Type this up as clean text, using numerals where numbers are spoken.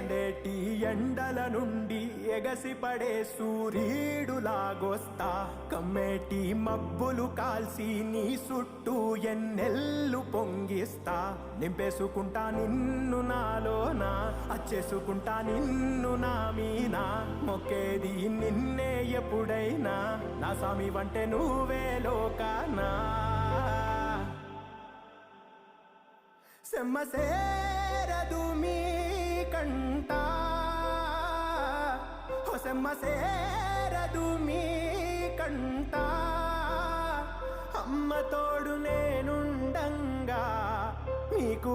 మండేటి ఎండల నుండి ఎగసిపడే సూర్యుడులాగొస్తా కమ్మేటి మబ్బులు కాల్సి నీ చుట్టూ ఎన్నెల్లు పొంగిస్తా నింపేసుకుంటా నిన్ను నాలోనా అచ్చేసుకుంటా నిన్ను నా మీనా మొక్కేది నిన్నే ఎప్పుడైనా నా స్వామి వంటే నువ్వే లోకానా సెమ్మసేరదు మీ కంట సెమ్మసేరదు మీ కంట అమ్మ తోడు నేనుండంగా మీకు